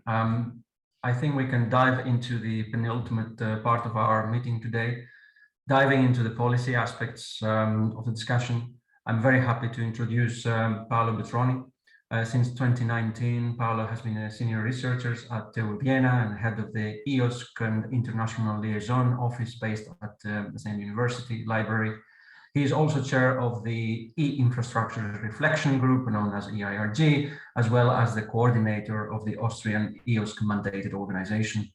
I think we can dive into the penultimate part of our meeting today, diving into the policy aspects of the discussion. I'm very happy to introduce Paolo Butroni. Since 2019, Paolo has been a senior researcher at TU Vienna and head of the EOSC and International Liaison Office based at the same university library. He is also chair of the E-Infrastructure Reflection Group, known as EIRG, as well as the coordinator of the Austrian EOSC mandated organization.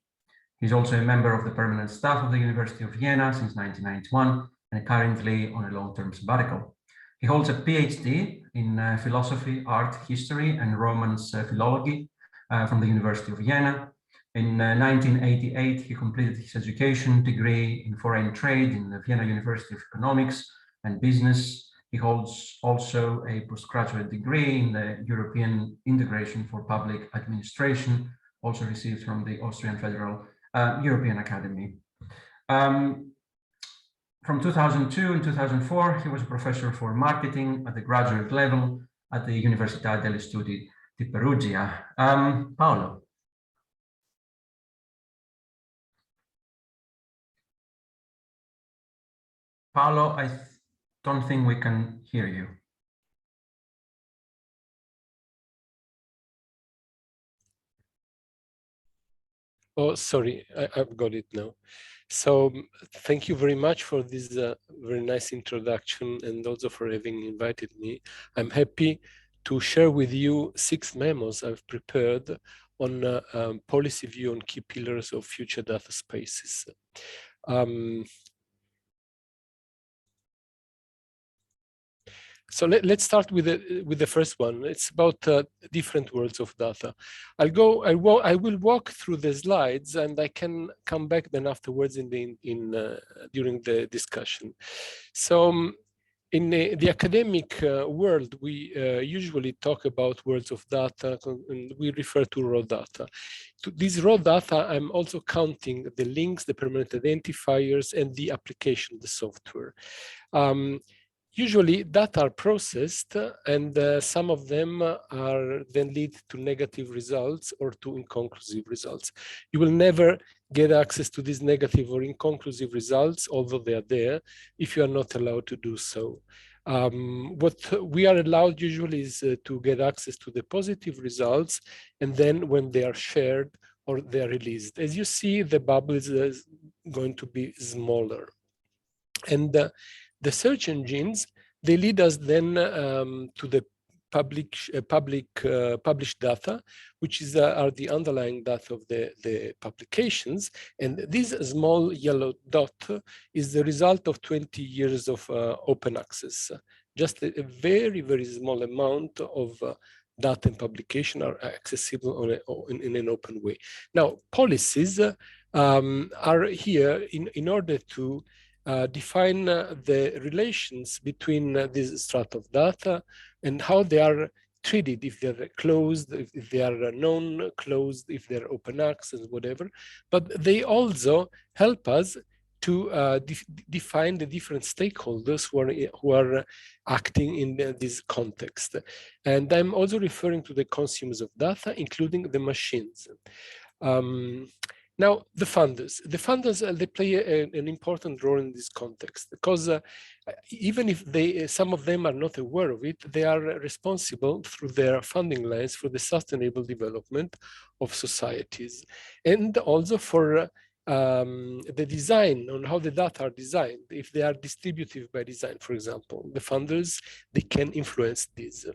He's also a member of the permanent staff of the University of Vienna since 1991 and currently on a long-term sabbatical. He holds a PhD in philosophy, art, history, and Romance philology from the University of Vienna. In 1988, he completed his education degree in foreign trade in the Vienna University of Economics and Business. He holds also a postgraduate degree in the European Integration for Public Administration, also received from the Austrian Federal European Academy. From 2002 and 2004, he was a professor for marketing at the graduate level at the Università degli Studi di Perugia. Paolo. Paolo, I don't think we can hear you. Oh, sorry, I've got it now. So thank you very much for this very nice introduction and also for having invited me. I'm happy to share with you 6 memos I've prepared on policy view on key pillars of future data spaces. So let's start with the first one. It's about different worlds of data. I will walk through the slides, and I can come back then afterwards during the discussion. So in the academic world, we usually talk about worlds of data, and we refer to raw data. To these raw data, I'm also counting the links, the permanent identifiers, and the application, the software. Usually data are processed, and some of them are then lead to negative results or to inconclusive results. You will never get access to these negative or inconclusive results, although they are there, if you are not allowed to do so. What we are allowed usually is to get access to the positive results, and then when they are shared or they are released. As you see, the bubble is going to be smaller. And the search engines, they lead us then to the published data, which are the underlying data of the publications. And this small yellow dot is the result of 20 years of open access. Just a very, very small amount of data and publication are accessible in an open way. Now, policies are here in order to define the relations between this strata of data and how they are treated, if they're closed, if they are non-closed, if they're open access, whatever. But they also help us to define the different stakeholders who are acting in this context. And I'm also referring to the consumers of data, including the machines. Now, the funders, they play an important role in this context, because even if some of them are not aware of it, they are responsible through their funding lines for the sustainable development of societies, and also for the design on how the data are designed. If they are distributive by design, for example, the funders, they can influence this.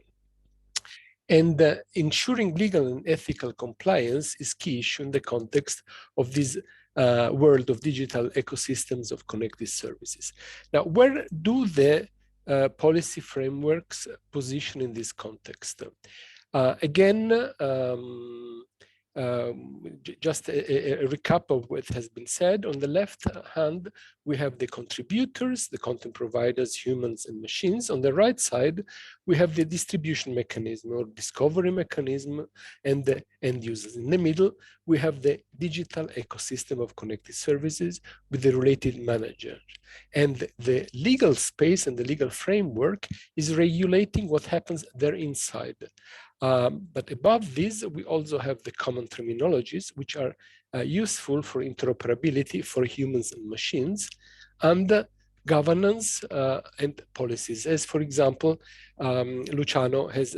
And ensuring legal and ethical compliance is key issue in the context of this world of digital ecosystems of connected services. Now, where do the policy frameworks position in this context? Again, just a recap of what has been said. On the left hand, we have the contributors, the content providers, humans and machines. On the right side, we have the distribution mechanism or discovery mechanism and the end users. In the middle, we have the digital ecosystem of connected services with the related manager. And the legal space and the legal framework is regulating what happens there inside. But above this, we also have the common terminologies, which are useful for interoperability for humans and machines, and governance and policies, as for example, Luciano has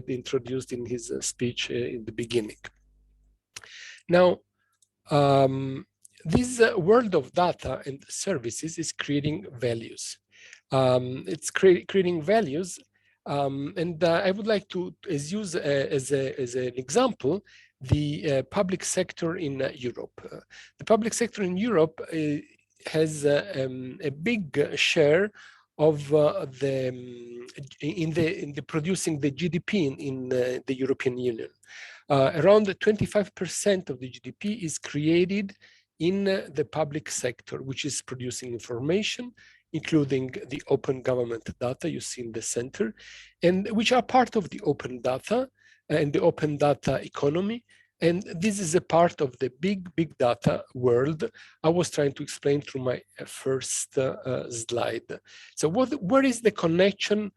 introduced in his speech in the beginning. Now, this world of data and services is creating values. It's creating values, and I would like to use as an example the public sector in Europe. The public sector in Europe has a big share of in the producing the GDP in the European Union. Around 25% of the GDP is created in the public sector, which is producing information, including the open government data you see in the center, and which are part of the open data and the open data economy. And this is a part of the big data world I was trying to explain through my first slide. So where is the connection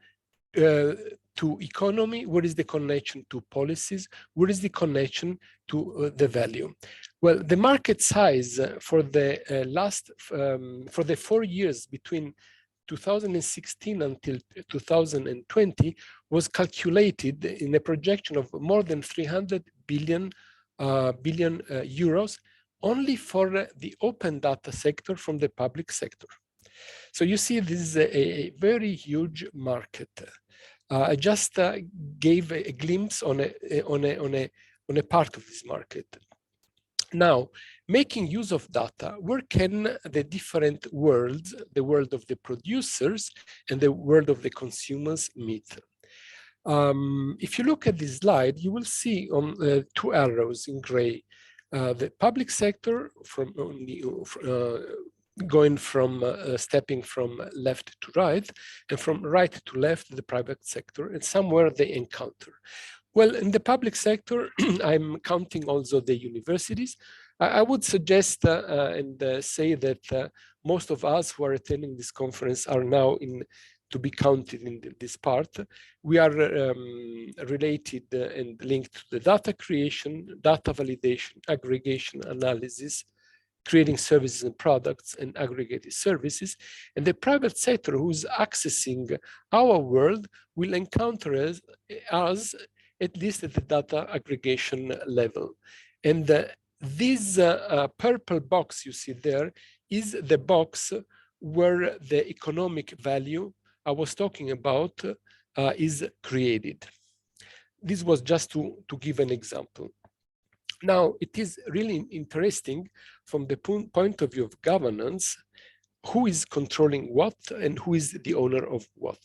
to economy? What is the connection to policies? What is the connection to the value? Well, the market size for the for the 4 years between 2016 until 2020 was calculated in a projection of more than 300 billion euros only for the open data sector from the public sector. So you see, this is a very huge market. I just gave a glimpse on a part of this market. Now, making use of data, where can the different worlds, the world of the producers and the world of the consumers, meet? If you look at this slide, you will see on 2 arrows in gray, the public sector from going from stepping from left to right, and from right to left, the private sector, and somewhere they encounter. Well, in the public sector, I'm counting also the universities. I would suggest and say that most of us who are attending this conference are now to be counted in this part. We are related and linked to the data creation, data validation, aggregation, analysis, creating services and products, and aggregated services. And the private sector who's accessing our world will encounter us at least at the data aggregation level. And this purple box you see there is the box where the economic value I was talking about is created. This was just to give an example. Now, it is really interesting from the point of view of governance, who is controlling what and who is the owner of what.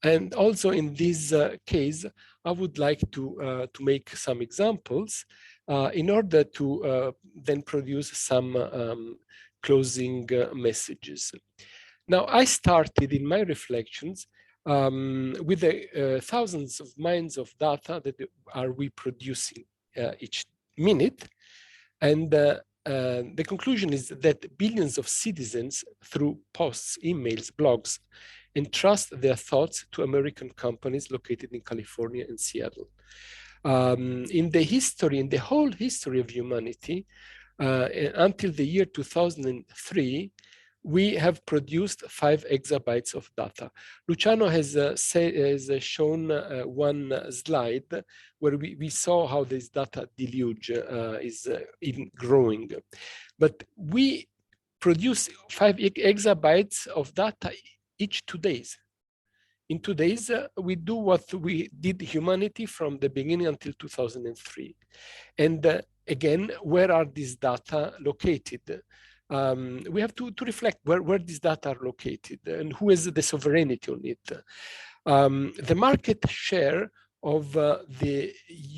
And also in this case, I would like to make some examples in order to then produce some closing messages. Now, I started in my reflections with the thousands of mines of data that we producing each minute. And the conclusion is that billions of citizens, through posts, emails, blogs, entrust their thoughts to American companies located in California and Seattle. In the whole history of humanity, until the year 2003, we have produced 5 exabytes of data. Luciano has shown one slide where we saw how this data deluge is even growing. But we produce 5 exabytes of data each 2 days. In 2 days, we do what we did humanity from the beginning until 2003. And again, where are these data located? We have to reflect where these data are located and who has the sovereignty on it. The market share of the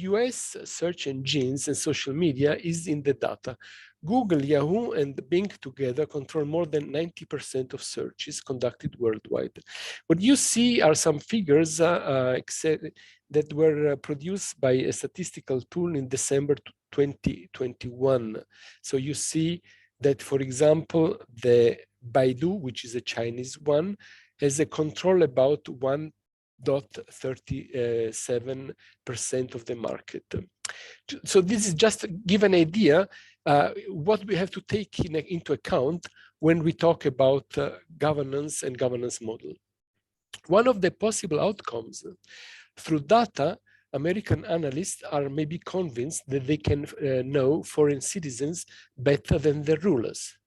US search engines and social media is in the data. Google, Yahoo, and Bing together control more than 90% of searches conducted worldwide. What you see are some figures that were produced by a statistical tool in December 2021. So you see that, for example, the Baidu, which is a Chinese one, has a control about 0.37% of the market. So this is just to give an idea what we have to take into account when we talk about governance and governance model. One of the possible outcomes through data, American analysts are maybe convinced that they can know foreign citizens better than the rulers.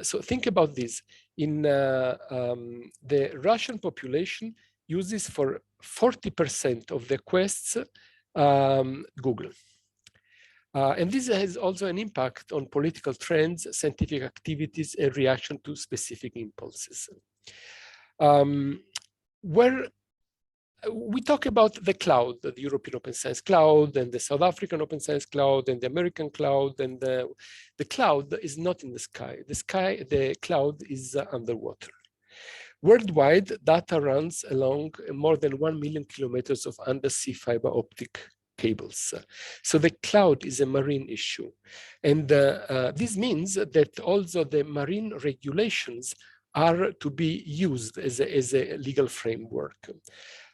So think about this. In the Russian population uses for 40% of the quests Google. And this has also an impact on political trends, scientific activities, and reaction to specific impulses. Where we talk about the cloud, the European Open Science Cloud, and the South African Open Science Cloud, and the American cloud, and the cloud is not in the sky. The cloud is underwater. Worldwide, data runs along more than 1 million kilometers of undersea fiber optic cables. So the cloud is a marine issue. And this means that also the marine regulations are to be used as a legal framework.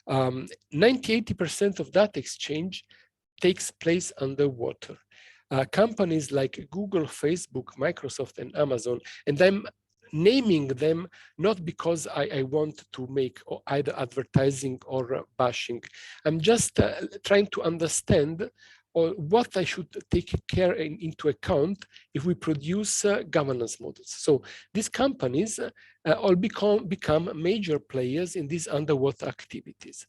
90–80% of data exchange takes place underwater. Companies like Google, Facebook, Microsoft, and Amazon, and I'm naming them not because I want to make either advertising or bashing. I'm just trying to understand what I should take care into account if we produce governance models. So these companies all become major players in these underwater activities.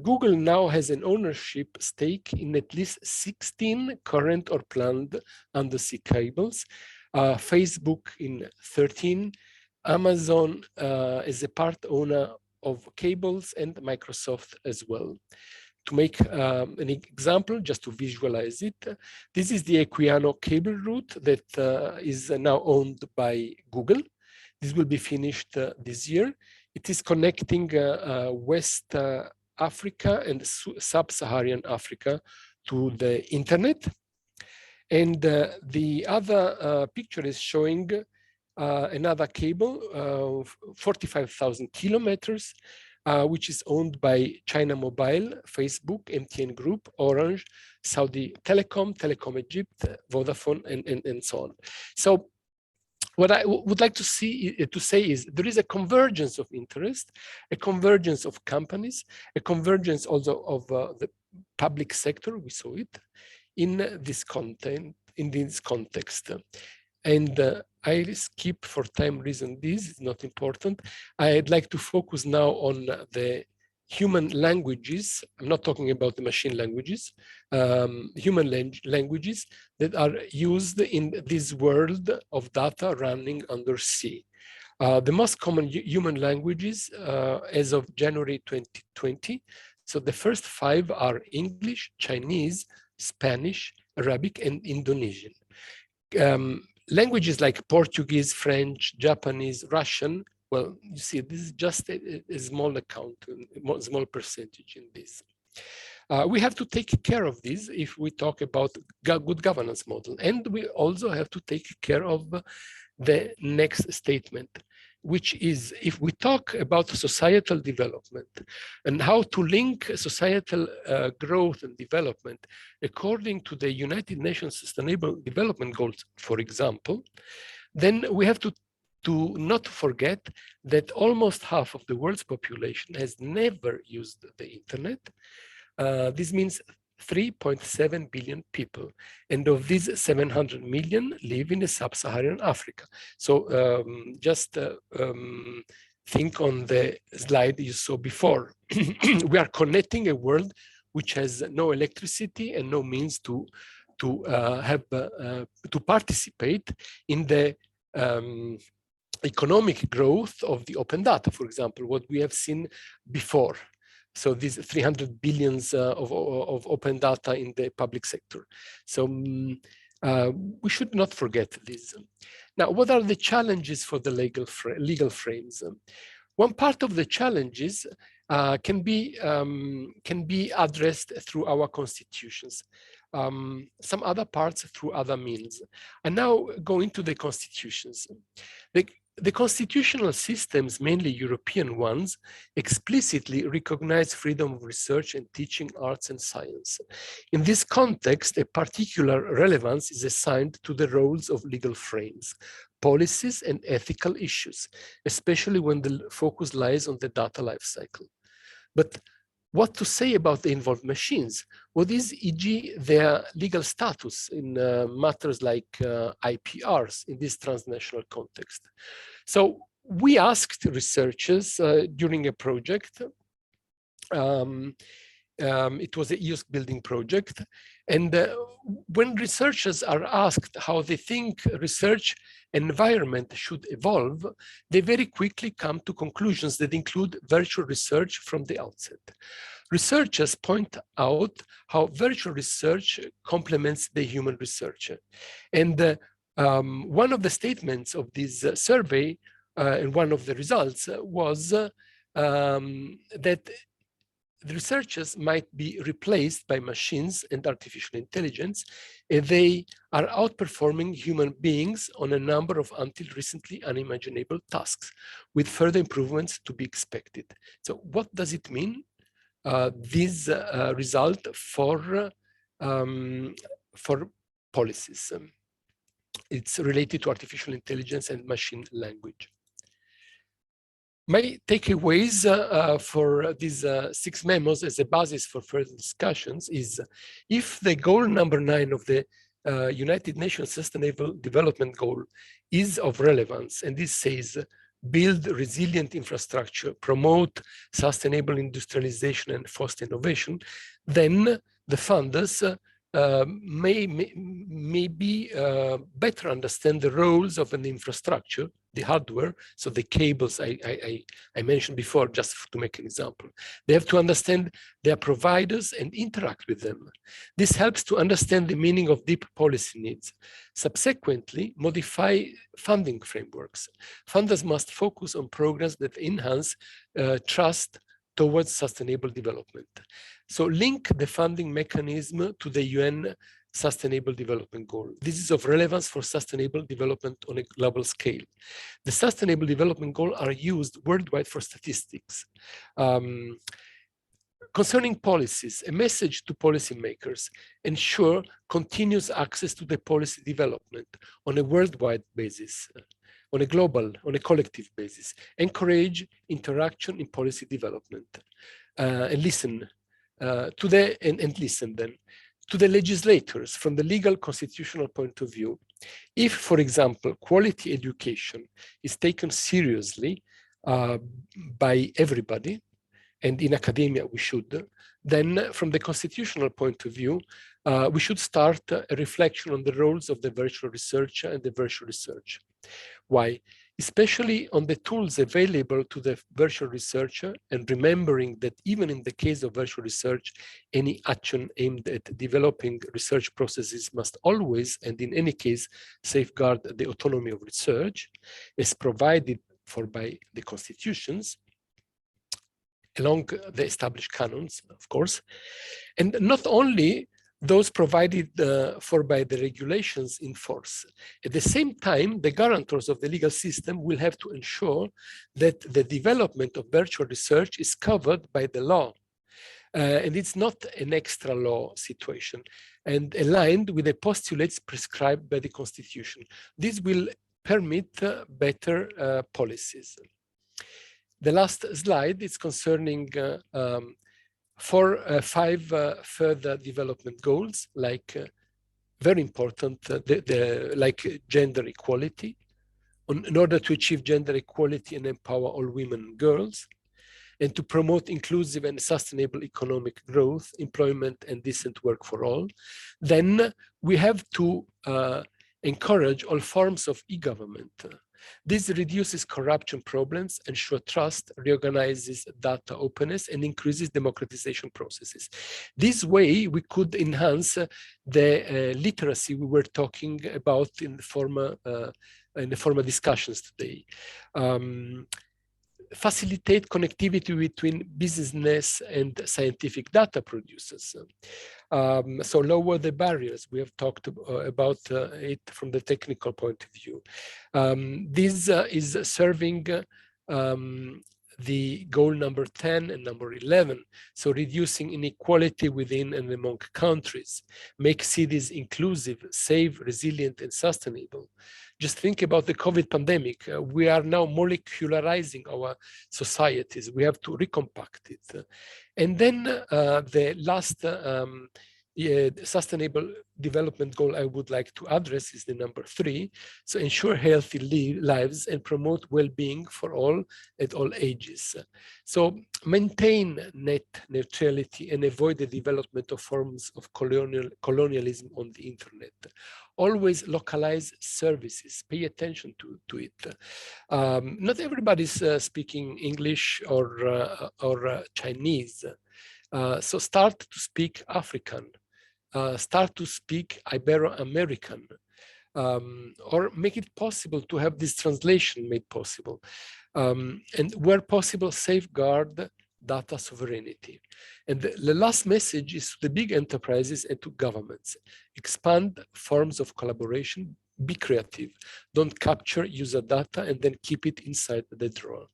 Google now has an ownership stake in at least 16 current or planned undersea cables, Facebook in 13, Amazon is a part owner of cables, and Microsoft as well. To make an example, just to visualize it, this is the Equiano cable route that is now owned by Google. This will be finished this year. It is connecting West Africa and Sub-Saharan Africa to the internet. And the other picture is showing another cable, 45,000 kilometers, which is owned by China Mobile, Facebook, MTN Group, Orange, Saudi Telecom, Telecom Egypt, Vodafone, and so on. So what I would like to say is there is a convergence of interest, a convergence of companies, a convergence also of the public sector, we saw it, in this context. And I'll skip for time reason this, is not important. I'd like to focus now on the human languages. I'm not talking about the machine languages, human languages that are used in this world of data running undersea. The most common human languages as of January 2020. So the first 5 are English, Chinese, Spanish, Arabic, and Indonesian. Languages like Portuguese, French, Japanese, Russian, well, you see, this is just a small account, a small percentage in this. We have to take care of this if we talk about good governance model. And we also have to take care of the next statement, which is if we talk about societal development and how to link societal growth and development according to the United Nations Sustainable Development Goals, for example, then we have to not forget that almost half of the world's population has never used the internet. This means 3.7 billion people, and of these 700 million live in the sub-Saharan Africa. So just think on the slide you saw before. We are connecting a world which has no electricity and no means to participate in the economic growth of the open data, for example, what we have seen before. So these 300 billions of open data in the public sector. So we should not forget this. Now, what are the challenges for the legal frames? One part of the challenges can be addressed through our constitutions. Some other parts through other means. And now go into the constitutions. The The constitutional systems, mainly European ones, explicitly recognize freedom of research and teaching arts and science. In this context, a particular relevance is assigned to the roles of legal frames, policies, and ethical issues, especially when the focus lies on the data lifecycle. But what to say about the involved machines? What is, e.g., their legal status in matters like IPRs in this transnational context? So we asked researchers during a project. It was a EOSC building project. And when researchers are asked how they think research environment should evolve, they very quickly come to conclusions that include virtual research from the outset. Researchers point out how virtual research complements the human researcher. And one of the statements of this survey and one of the results was that the researchers might be replaced by machines and artificial intelligence, and they are outperforming human beings on a number of until recently unimaginable tasks, with further improvements to be expected. So what does it mean? This result for policies. It's related to artificial intelligence and machine language. My takeaways for these 6 memos as a basis for further discussions is, if the goal number 9 of the United Nations Sustainable Development Goal is of relevance, and this says, build resilient infrastructure, promote sustainable industrialization and foster innovation, then the funders maybe better understand the roles of an infrastructure, the hardware, so the cables I mentioned before, just to make an example. They have to understand their providers and interact with them. This helps to understand the meaning of deep policy needs. Subsequently, modify funding frameworks. Funders must focus on programs that enhance trust towards sustainable development. So link the funding mechanism to the UN Sustainable Development Goal. This is of relevance for sustainable development on a global scale. The Sustainable Development Goals are used worldwide for statistics. Concerning policies, a message to policymakers: ensure continuous access to the policy development on a worldwide basis, on a global, on a collective basis. Encourage interaction in policy development, and listen listen then to the legislators from the legal constitutional point of view. If, for example, quality education is taken seriously by everybody, and in academia we should, then from the constitutional point of view, we should start a reflection on the roles of the virtual researcher and the virtual research. Why? Especially on the tools available to the virtual researcher, and remembering that even in the case of virtual research, any action aimed at developing research processes must always, and in any case, safeguard the autonomy of research, as provided for by the constitutions, along the established canons, of course, and not only those provided for by the regulations in force. At the same time, the guarantors of the legal system will have to ensure that the development of virtual research is covered by the law. And it's not an extra law situation, and aligned with the postulates prescribed by the Constitution. This will permit better policies. The last slide is concerning 5 further development goals, like very important, like gender equality. In order to achieve gender equality and empower all women and girls, and to promote inclusive and sustainable economic growth, employment, and decent work for all, then we have to encourage all forms of e-government. This reduces corruption problems, ensures trust, reorganizes data openness, and increases democratization processes. This way, we could enhance the literacy we were talking about in the former discussions today. facilitate connectivity between business and scientific data producers. So lower the barriers. We have talked about it from the technical point of view. This is serving the goal number 10 and number 11. So reducing inequality within and among countries, make cities inclusive, safe, resilient, and sustainable. Just think about the COVID pandemic. We are now molecularizing our societies. We have to recompact it. And then the last sustainable development goal I would like to address is the number 3. So ensure healthy lives and promote well-being for all at all ages. So maintain net neutrality and avoid the development of forms of colonialism on the internet. Always localize services, pay attention to it. Not everybody's speaking English or Chinese. So start to speak African. Start to speak Ibero-American, or make it possible to have this translation made possible. And where possible, safeguard data sovereignty. And the last message is to the big enterprises and to governments. Expand forms of collaboration, be creative. Don't capture user data and then keep it inside the drawer.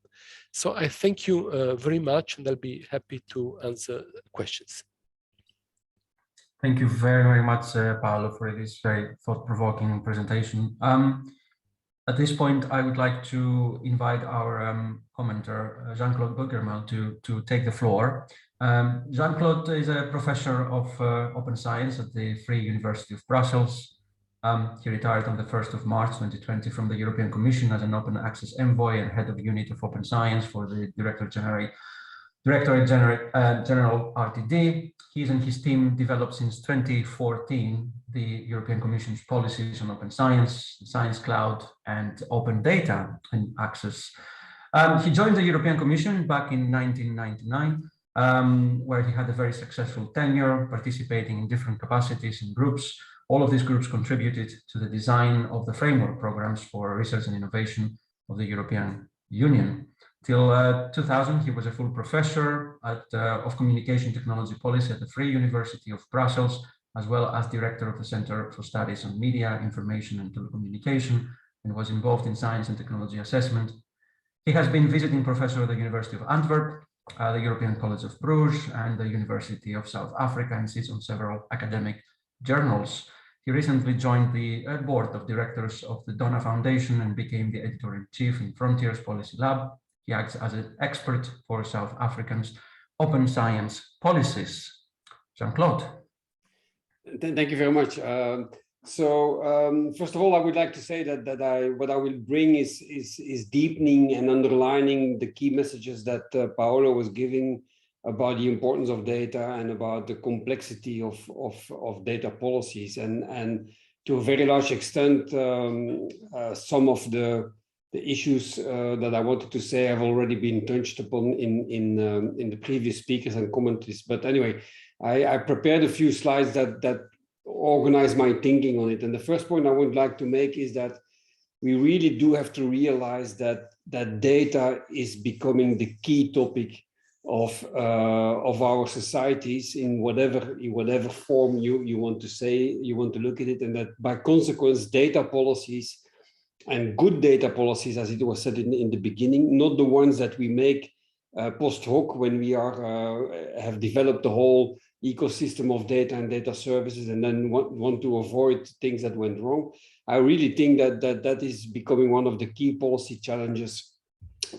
So I thank you very much, and I'll be happy to answer questions. Thank you very, very much, Paolo, for this very thought-provoking presentation. At this point, I would like to invite our commenter, Jean-Claude Bouguermel, to take the floor. Jean-Claude is a professor of open science at the Free University of Brussels. He retired on the 1st of March 2020 from the European Commission as an open access envoy and head of unit of open science for the Directorate General RTD. He and his team developed since 2014 the European Commission's policies on open science, science cloud, and open data and access. He joined the European Commission back in 1999, where he had a very successful tenure, participating in different capacities and groups. All of these groups contributed to the design of the framework programs for research and innovation of the European Union. Till 2000, he was a full professor of communication technology policy at the Free University of Brussels, as well as director of the Center for Studies on Media, Information and Telecommunication, and was involved in science and technology assessment. He has been visiting professor at the University of Antwerp, the European College of Bruges, and the University of South Africa, and sits on several academic journals. He recently joined the board of directors of the Donna Foundation and became the editor-in-chief in Frontiers Policy Lab. He acts as an expert for South Africans' open science policies. Jean-Claude. Thank you very much. First of all, I would like to say that what I will bring is deepening and underlining the key messages that Paolo was giving about the importance of data and about the complexity of data policies, and to a very large extent, some of the issues that I wanted to say have already been touched upon in the previous speakers and commentaries. But anyway, I prepared a few slides that organize my thinking on it. And the first point I would like to make is that we really do have to realize that data is becoming the key topic of our societies in whatever form you want to say, you want to look at it, and that by consequence, data policies and good data policies, as it was said in the beginning, not the ones that we make post hoc when we have developed the whole ecosystem of data and data services and then want to avoid things that went wrong. I really think that is becoming one of the key policy challenges,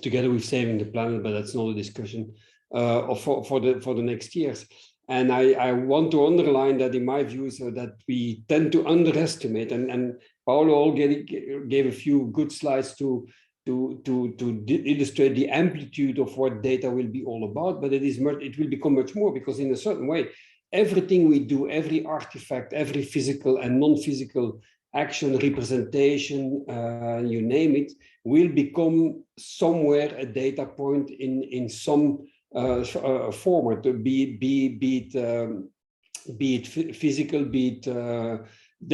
together with saving the planet, but that's not a discussion for the next years. And I want to underline that in my view, so that we tend to underestimate, and Paolo gave a few good slides to illustrate the amplitude of what data will be all about, but it will become much more, because in a certain way, everything we do, every artifact, every physical and non-physical action, representation, you name it, will become somewhere a data point in some format, be it physical, be it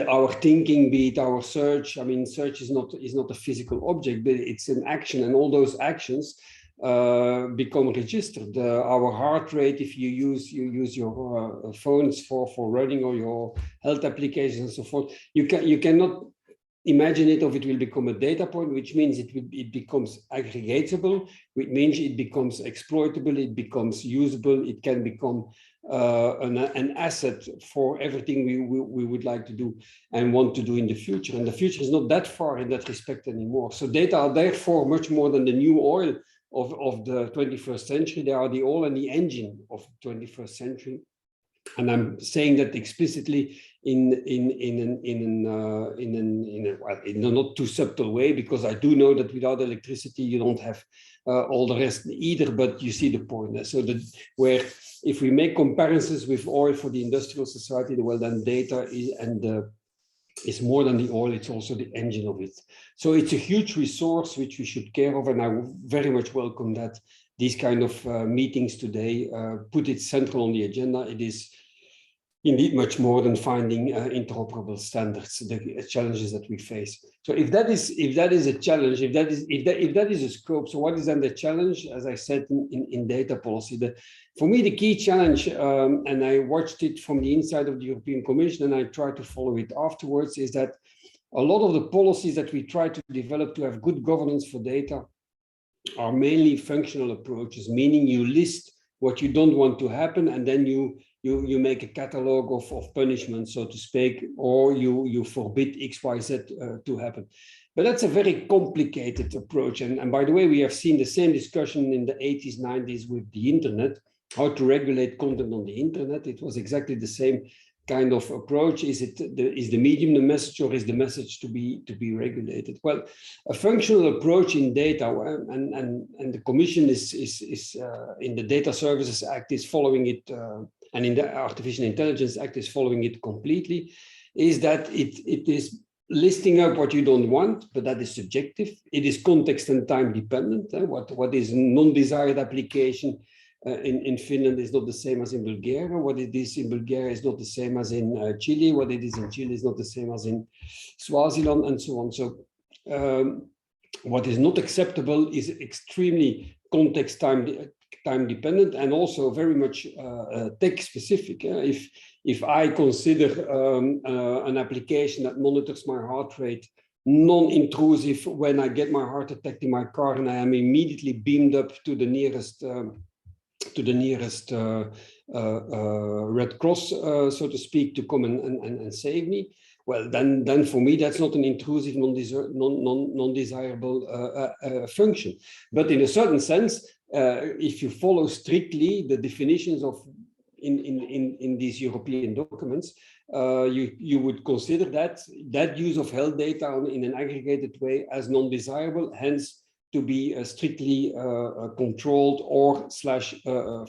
our thinking, be it our search. I mean, search is not a physical object, but it's an action, and all those actions become registered. Our heart rate, if you use your phones for running, or your health applications and so forth, you cannot imagine it, or it will become a data point, which means it becomes aggregatable, which means it becomes exploitable, it becomes usable, it can become an asset for everything we would like to do and want to do in the future. And the future is not that far in that respect anymore. So data are therefore much more than the new oil of the 21st century. They are the oil and the engine of the 21st century. And I'm saying that explicitly in a not too subtle way, because I do know that without electricity you don't have all the rest either. But you see the point. So that where if we make comparisons with oil for the industrial society, well, then data is more than the oil; it's also the engine of it. So it's a huge resource which we should care of, and I very much welcome that these kind of meetings today put it central on the agenda. It is indeed much more than finding interoperable standards, the challenges that we face. So if that is a challenge, if that is a scope, so what is then the challenge? As I said in data policy, for me the key challenge, and I watched it from the inside of the European Commission, and I try to follow it afterwards, is that a lot of the policies that we try to develop to have good governance for data are mainly functional approaches, meaning you list what you don't want to happen, and then you make a catalog of punishments, so to speak, or you forbid X, Y, Z to happen. But that's a very complicated approach. And by the way, we have seen the same discussion in the 80s, 90s with the internet, how to regulate content on the internet. It was exactly the same kind of approach. Is the medium the message, or is the message to be regulated? Well, a functional approach in data, and the Commission is in the Data Services Act is following it, and in the Artificial Intelligence Act is following it completely, is that it is listing up what you don't want, but that is subjective. It is context and time dependent. What is non-desired application in Finland is not the same as in Bulgaria. What it is in Bulgaria is not the same as in Chile. What it is in Chile is not the same as in Swaziland, and so on. So what is not acceptable is extremely context time dependent, and also very much tech specific. If I consider an application that monitors my heart rate, non-intrusive, when I get my heart attack in my car, and I am immediately beamed up to the nearest Red Cross, so to speak, to come and save me, well, then for me that's not an intrusive, non-desirable function. But in a certain sense, if you follow strictly the definitions of in these European documents, you would consider that use of health data in an aggregated way as non-desirable, hence to be strictly controlled or /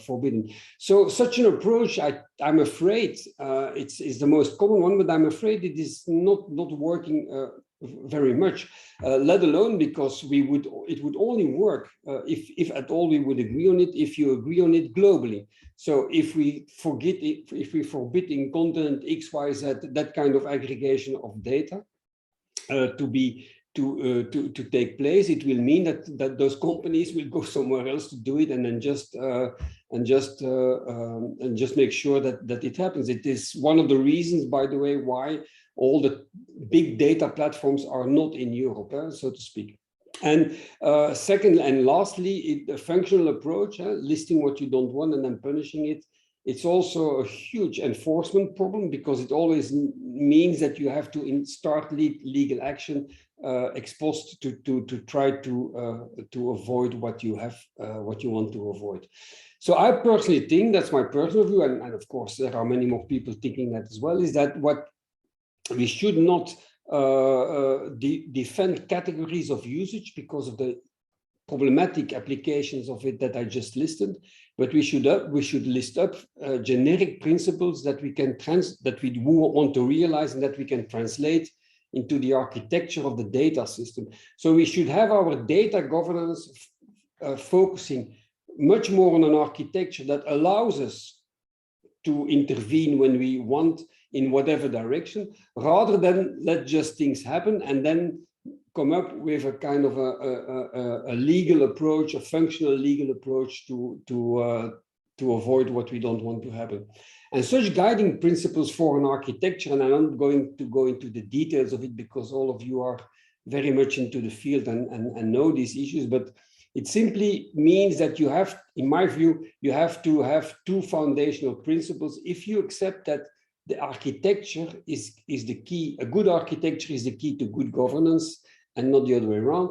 forbidden. So such an approach, I'm afraid, it's the most common one, but I'm afraid it is not working very much, let alone because it would only work if at all we would agree on it, if you agree on it globally. So if we forbid in continent X, Y, Z, that kind of aggregation of data to take place, it will mean that those companies will go somewhere else to do it, and then just make sure that it happens. It is one of the reasons, by the way, why all the big data platforms are not in Europe, so to speak. And second and lastly, the functional approach, listing what you don't want and then punishing it. It's also a huge enforcement problem, because it always means that you have to start legal action exposed to try to avoid what you want to avoid. So I personally think, that's my personal view, and of course there are many more people thinking that as well, is that what we should not defend categories of usage because of the problematic applications of it that I just listed, but we should list up generic principles that we want to realize and that we can translate into the architecture of the data system. So we should have our data governance focusing much more on an architecture that allows us to intervene when we want in whatever direction, rather than let just things happen and then come up with a kind of a legal approach, a functional legal approach to avoid what we don't want to happen. And such guiding principles for an architecture, and I'm not going to go into the details of it because all of you are very much into the field and know these issues, but it simply means that you have, in my view, you have to have two foundational principles. If you accept that the architecture is the key, a good architecture is the key to good governance and not the other way around.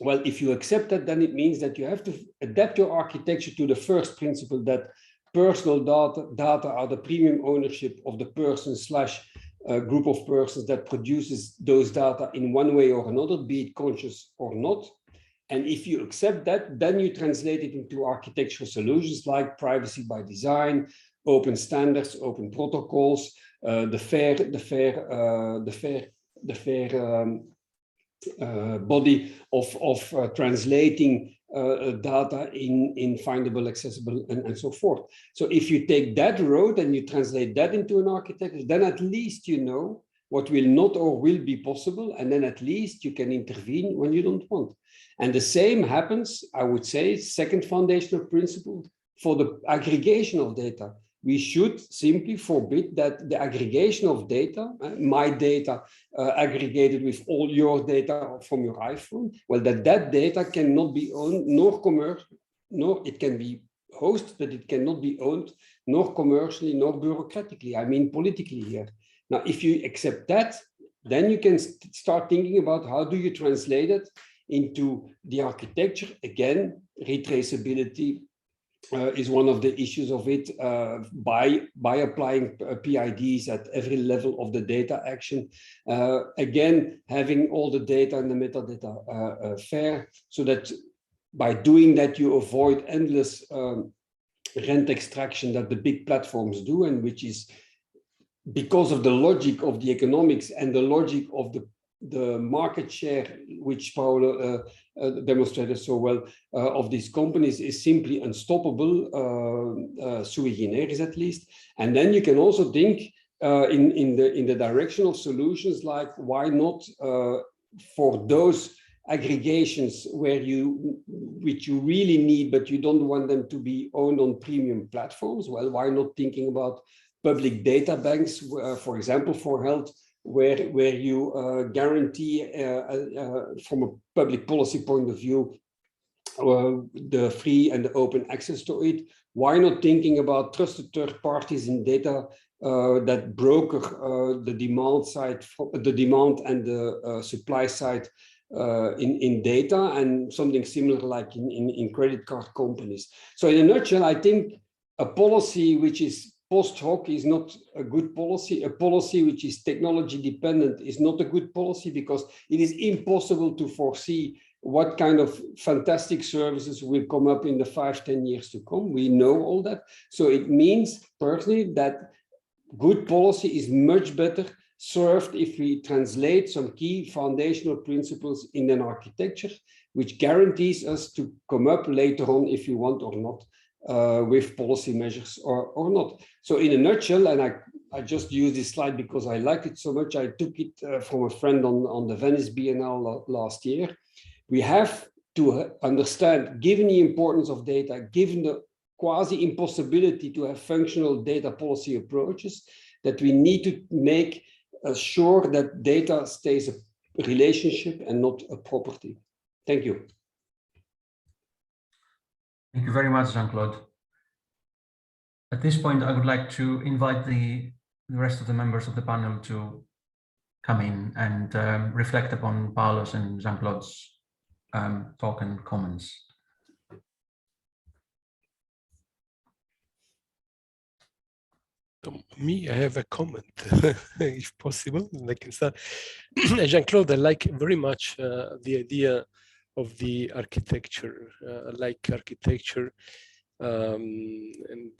Well, if you accept that, then it means that you have to adapt your architecture to the first principle that personal data are the premium ownership of the person / group of persons that produces those data in one way or another, be it conscious or not. And if you accept that, then you translate it into architectural solutions like privacy by design, open standards, open protocols, the fair body of translating data in findable, accessible, and so forth. So if you take that road and you translate that into an architecture, then at least you know what will not or will be possible, and then at least you can intervene when you don't want. And the same happens, I would say, second foundational principle for the aggregation of data. We should simply forbid that the aggregation of data, my data aggregated with all your data from your iPhone, well, that data cannot be owned nor commercial, nor it can be hosted, but it cannot be owned nor commercially nor bureaucratically. I mean politically here. Now, if you accept that, then you can start thinking about how do you translate it into the architecture. Again, retraceability is one of the issues of it by applying PIDs at every level of the data action. Again, having all the data and the metadata fair, so that by doing that, you avoid endless rent extraction that the big platforms do, and which is because of the logic of the economics and the logic of the market share, which Paolo demonstrated so well, of these companies is simply unstoppable, sui generis at least. And then you can also think in the direction of solutions like why not for those aggregations which you really need, but you don't want them to be owned on premium platforms. Well, why not thinking about public data banks, for example, for health, where you guarantee from a public policy point of view the free and the open access to it. Why not thinking about trusted third parties in data that broker the demand side, the demand and the supply side in data, and something similar like in credit card companies. So in a nutshell, I think a policy which is post hoc is not a good policy. A policy which is technology dependent is not a good policy, because it is impossible to foresee what kind of fantastic services will come up in the 5-10 years to come. We know all that. So it means personally that good policy is much better served if we translate some key foundational principles in an architecture, which guarantees us to come up later on, if you want or not, with policy measures or not. So in a nutshell, and I just use this slide because I like it so much, I took it from a friend on the Venice Biennale last year. We have to understand, given the importance of data, given the quasi impossibility to have functional data policy approaches, that we need to make sure that data stays a relationship and not a property. Thank you. Thank you very much, Jean-Claude. At this point, I would like to invite the rest of the members of the panel to come in and reflect upon Paolo's and Jean-Claude's talk and comments. Me, I have a comment, if possible. I can start. Jean-Claude, I like very much the idea of the architecture. I like architecture, and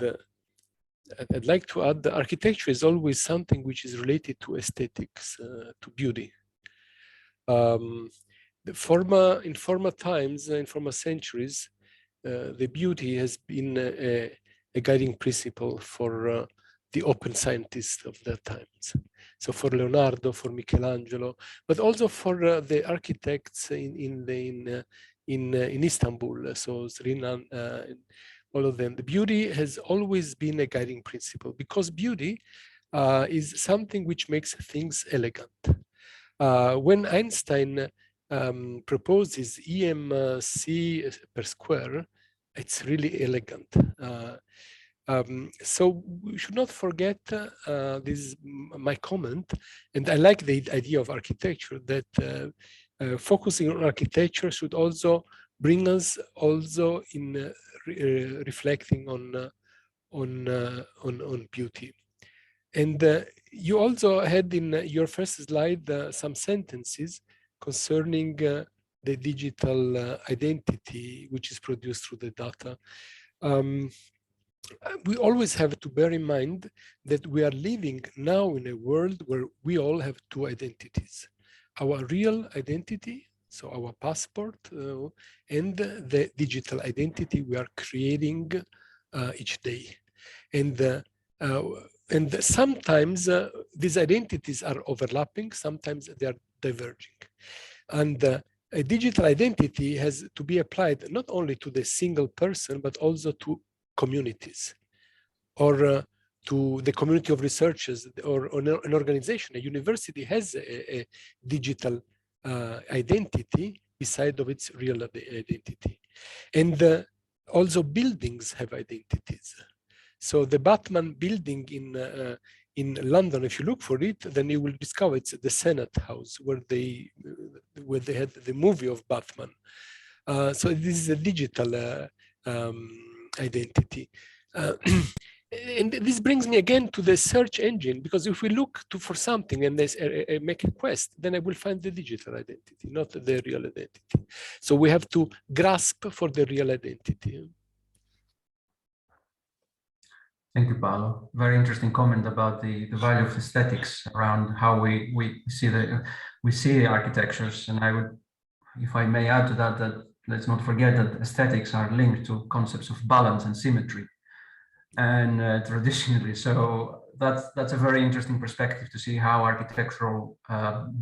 I'd like to add that architecture is always something which is related to aesthetics, to beauty. In former times, in former centuries, the beauty has been a guiding principle for the open scientists of that times. So for Leonardo, for Michelangelo, but also for the architects in Istanbul. So Zrinan, all of them. The beauty has always been a guiding principle, because beauty is something which makes things elegant. When Einstein proposes EMC per square, it's really elegant. So we should not forget, this is my comment, and I like the idea of architecture, that focusing on architecture should also bring us also in reflecting on beauty. And you also had in your first slide some sentences concerning the digital identity which is produced through the data. We always have to bear in mind that we are living now in a world where we all have two identities. Our real identity, so our passport, and the digital identity we are creating each day. And sometimes these identities are overlapping, sometimes they are diverging. And a digital identity has to be applied not only to the single person, but also to communities, or to the community of researchers, or an organization. A university has a digital identity beside of its real identity. And also buildings have identities. So the Batman building in London, if you look for it, then you will discover it's the Senate House where they had the movie of Batman. So this is a digital identity. And this brings me again to the search engine, because if we look for something and make a quest, then I will find the digital identity, not the real identity. So we have to grasp for the real identity. Thank you, Paolo. Very interesting comment about the value of aesthetics around how we see the architectures. And I would, if I may add to that, that let's not forget that aesthetics are linked to concepts of balance and symmetry, and traditionally. So that's a very interesting perspective to see how architectural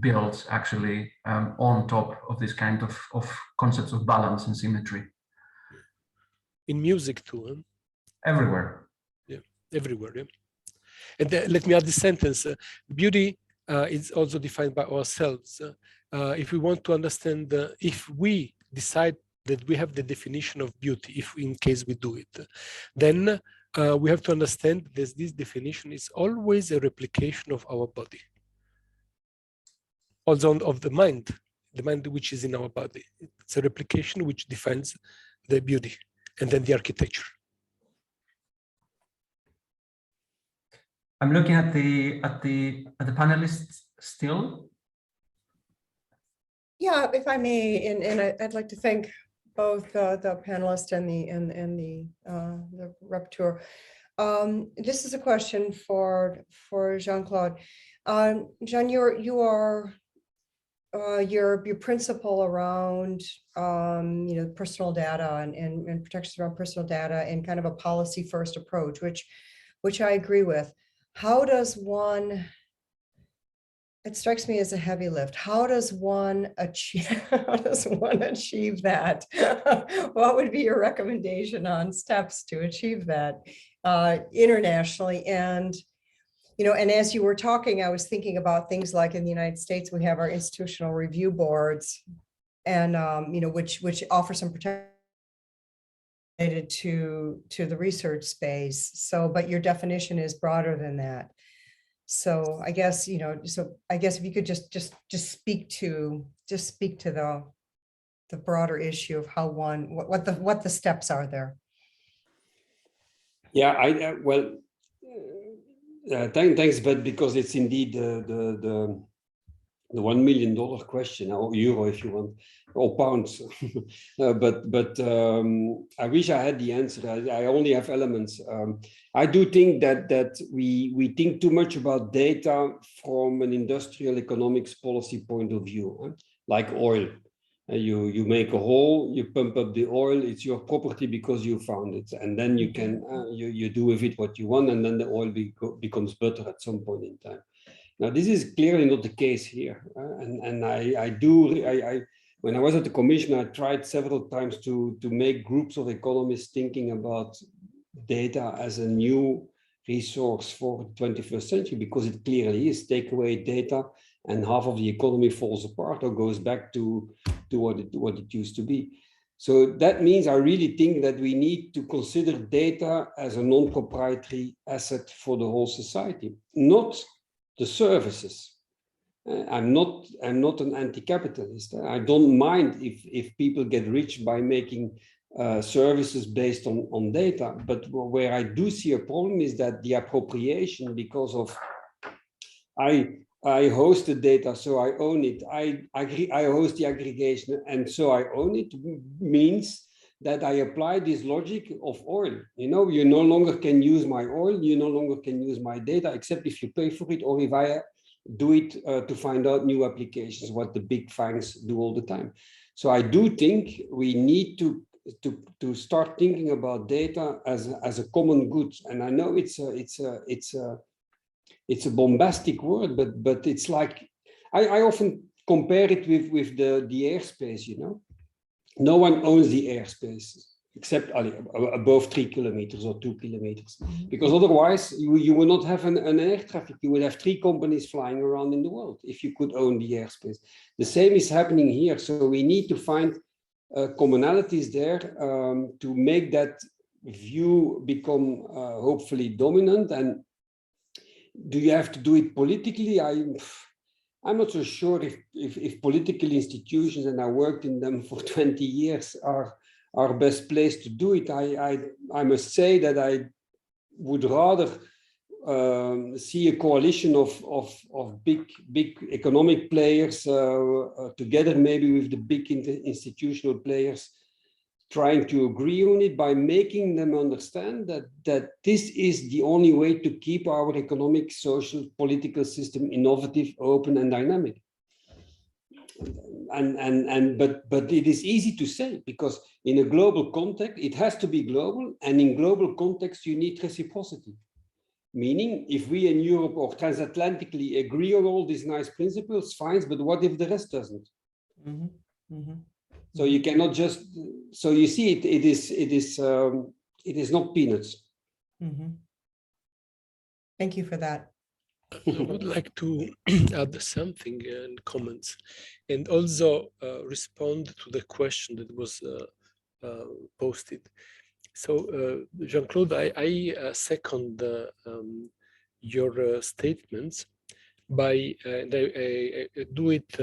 builds actually on top of this kind of concepts of balance and symmetry. In music too. Huh? Everywhere. Everywhere. Yeah. And let me add this sentence. Beauty is also defined by ourselves. If we want to understand, if we decide that we have the definition of beauty, if in case we do it, then we have to understand that this definition is always a replication of our body. Also of the mind which is in our body. It's a replication which defines the beauty and then the architecture. I'm looking at the panelists still. Yeah, if I may, and I'd like to thank both the panelists and the rapporteur. This is a question for Jean-Claude. Jean, your principle around personal data and protections around personal data and kind of a policy first approach, which I agree with. How does one, it strikes me as a heavy lift. How does one achieve that? What would be your recommendation on steps to achieve that internationally? And and as you were talking, I was thinking about things like in the United States, we have our institutional review boards, and which offer some protection to the research space. So, but your definition is broader than that. So I guess, if you could just speak to the broader issue of how what the steps are there. Yeah, thanks, but because it's indeed the $1 million question, or euro if you want, or pounds. but I wish I had the answer. I only have elements. I do think that we think too much about data from an industrial economics policy point of view, like oil. You make a hole, you pump up the oil, it's your property because you found it. And then you can, you do with it what you want, and then the oil becomes butter at some point in time. Now, this is clearly not the case here. When I was at the Commission, I tried several times to make groups of economists thinking about data as a new resource for the 21st century, because it clearly is. Take away data and half of the economy falls apart or goes back to what it used to be. So that means I really think that we need to consider data as a non-proprietary asset for the whole society, not the services. I'm not an anti-capitalist. I don't mind if people get rich by making services based on data, but where I do see a problem is that the appropriation, because of I host the data, so I own it. I host the aggregation, and so I own it, means that I apply this logic of oil. You know, you no longer can use my oil, you no longer can use my data, except if you pay for it, or if I do it to find out new applications, what the big FANGs do all the time. So I do think we need to start thinking about data as a common good. And I know it's a bombastic word, but it's like, I often compare it with the airspace, you know. No one owns the airspace except above 3 kilometers or 2 kilometers, because otherwise you will not have an air traffic. You would have 3 companies flying around in the world if you could own the airspace. The same is happening here. So we need to find commonalities there to make that view become hopefully dominant. And do you have to do it politically? I'm not so sure if political institutions, and I worked in them for 20 years, are best placed to do it. I must say that I would rather see a coalition of big economic players together, maybe with the big institutional players, trying to agree on it by making them understand that this is the only way to keep our economic, social, political system innovative, open, and dynamic. But it is easy to say, because in a global context, it has to be global, and in global context, you need reciprocity. Meaning, if we in Europe or transatlantically agree on all these nice principles, fine, but what if the rest doesn't? So you cannot just, so you see, it is not peanuts. Thank you for that. I would like to add something in comments, and also respond to the question that was posted. So, Jean-Claude, I second your statements by, and I do it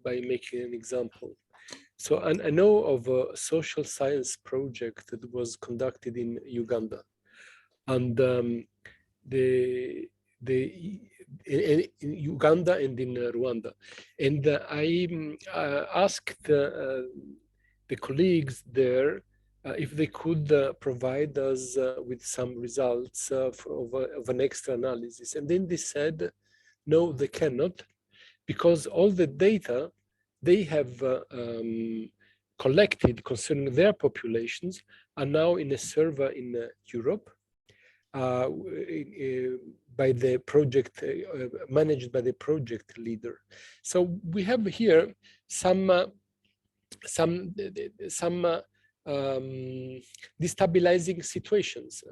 by making an example. So I know of a social science project that was conducted in Uganda, and in Uganda and in Rwanda, and I asked the colleagues there if they could provide us with some results of an extra analysis, and then they said, no, they cannot, because all the data they have collected concerning their populations are now in a server in Europe by the project, managed by the project leader. So we have here some destabilizing situations.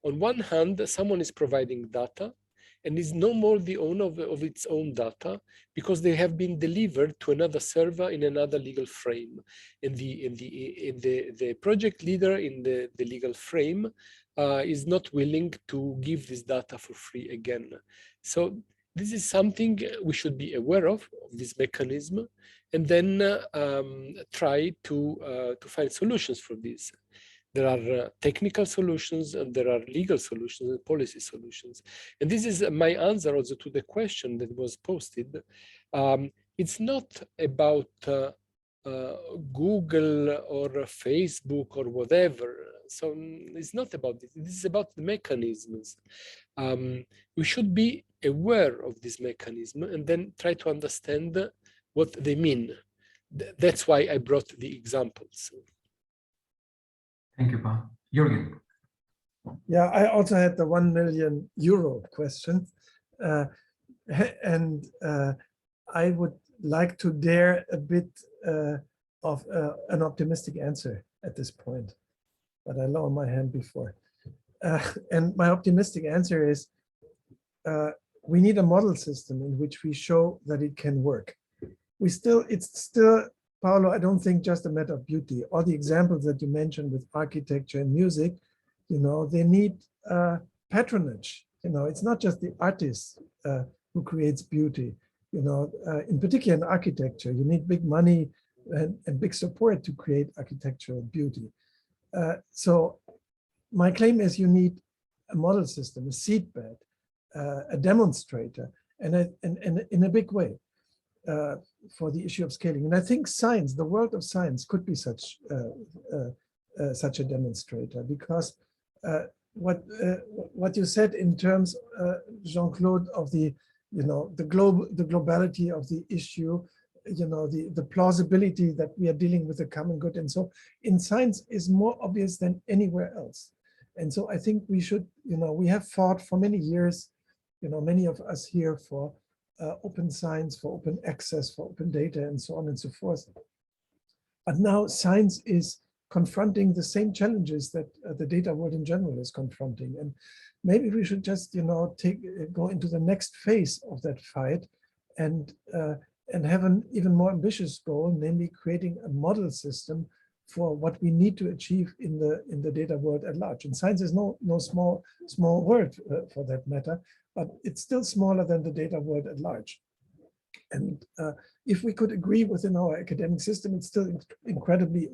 On one hand, someone is providing data and is no more the owner of its own data, because they have been delivered to another server in another legal frame. And the project leader in the legal frame is not willing to give this data for free again. So this is something we should be aware of this mechanism, and then try to find solutions for this. There are technical solutions, and there are legal solutions and policy solutions. And this is my answer also to the question that was posted. It's not about Google or Facebook or whatever. So it's not about this. This is about the mechanisms. We should be aware of this mechanism and then try to understand what they mean. that's why I brought the examples. Thank you, Paul. Jürgen. Yeah, I also had the €1 million question. I would like to dare a bit of an optimistic answer at this point, but I lowered my hand before. And my optimistic answer is we need a model system in which we show that it can work. It's still, Paolo, I don't think just a matter of beauty. All the examples that you mentioned with architecture and music, they need patronage. It's not just the artist who creates beauty. In particular in architecture, you need big money and big support to create architectural beauty. So my claim is you need a model system, a seedbed, a demonstrator, and in a big way for the issue of scaling. And I think science, the world of science, could be such a demonstrator, because what you said in terms, Jean-Claude, of the globality of the issue, the plausibility that we are dealing with a common good, and so in science is more obvious than anywhere else. And so I think we should, we have fought for many years, many of us here, for open science, for open access, for open data, and so on and so forth. But now science is confronting the same challenges that the data world in general is confronting. And maybe we should just, go into the next phase of that fight and have an even more ambitious goal, namely creating a model system for what we need to achieve in the data world at large. And science is no small word for that matter, but it's still smaller than the data world at large. And if we could agree within our academic system, it's still incredibly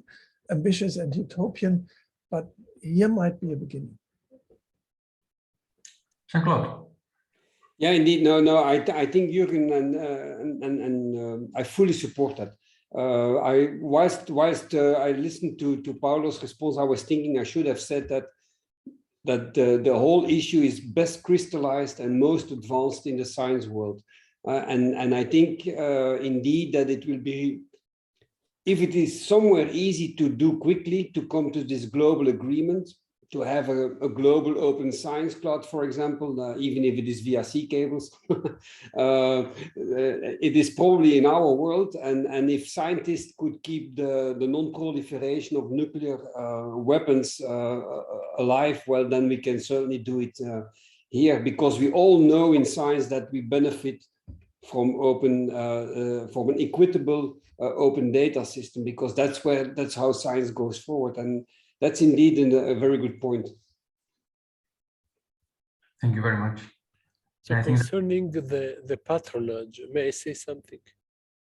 ambitious and utopian, but here might be a beginning. Jean-Claude. Yeah, indeed. No. I think Jürgen and I fully support that. Whilst I listened to Paolo's response, I was thinking I should have said that the whole issue is best crystallized and most advanced in the science world, and I think indeed that it will be, if it is somewhere easy to do quickly, to come to this global agreement, to have a global open science cloud, for example, even if it is via sea cables, it is probably in our world. And if scientists could keep the non-proliferation of nuclear weapons alive, well, then we can certainly do it here, because we all know in science that we benefit from from an equitable open data system, because that's how science goes forward. And that's indeed a very good point. Thank you very much. So concerning the patronage, may I say something?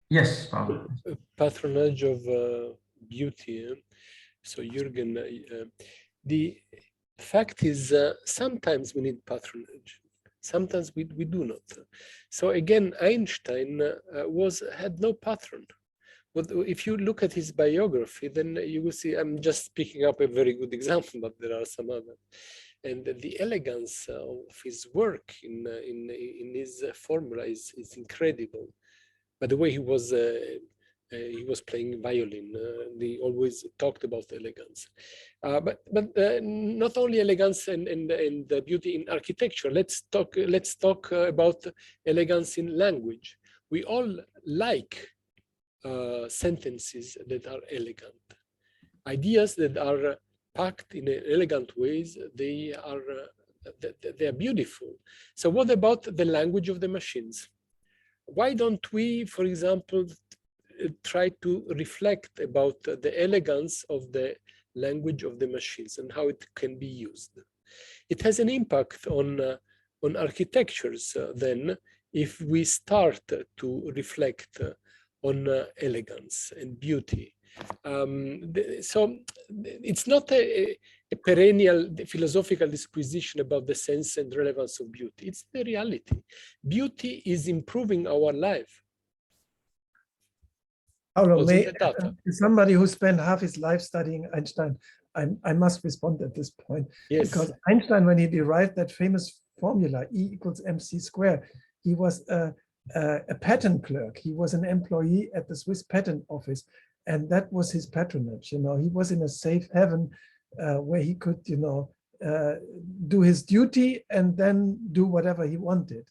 Yes, Paolo. Patronage of beauty. So Jürgen, the fact is sometimes we need patronage. Sometimes we do not. So again, Einstein had no patron. But if you look at his biography, then you will see, I'm just picking up a very good example, but there are some others. And the elegance of his work in his formula is incredible. By the way, he was playing violin. They always talked about elegance. But not only elegance and beauty in architecture. Let's talk about elegance in language. We all like sentences that are elegant, ideas that are packed in elegant ways. They are beautiful. So what about the language of the machines? Why don't we, for example, try to reflect about the elegance of the language of the machines and how it can be used? It has an impact on architectures then, if we start to reflect on elegance and beauty. So it's not a perennial philosophical disquisition about the sense and relevance of beauty. It's the reality. Beauty is improving our life. Paolo, somebody who spent half his life studying Einstein, I must respond at this point. Yes. Because Einstein, when he derived that famous formula, E = mc², he was a patent clerk. He was an employee at the Swiss Patent Office, and that was his patronage. You know, he was in a safe haven where he could, you know, do his duty and then do whatever he wanted.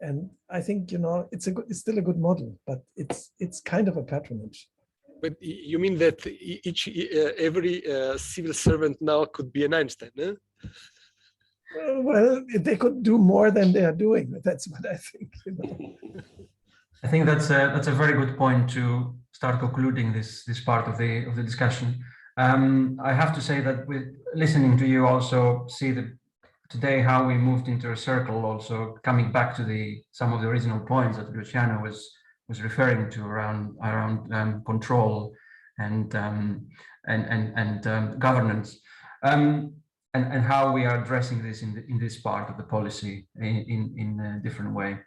And I think, you know, it's still a good model, but it's kind of a patronage. But you mean that every civil servant now could be an Einstein, eh? Well, they could do more than they are doing. That's what I think. You know. I think that's a very good point to start concluding this part of the discussion. I have to say that with listening to you, also see that today how we moved into a circle. Also coming back to some of the original points that Luciano was referring to around control and governance. And how we are addressing this in this part of the policy in a different way.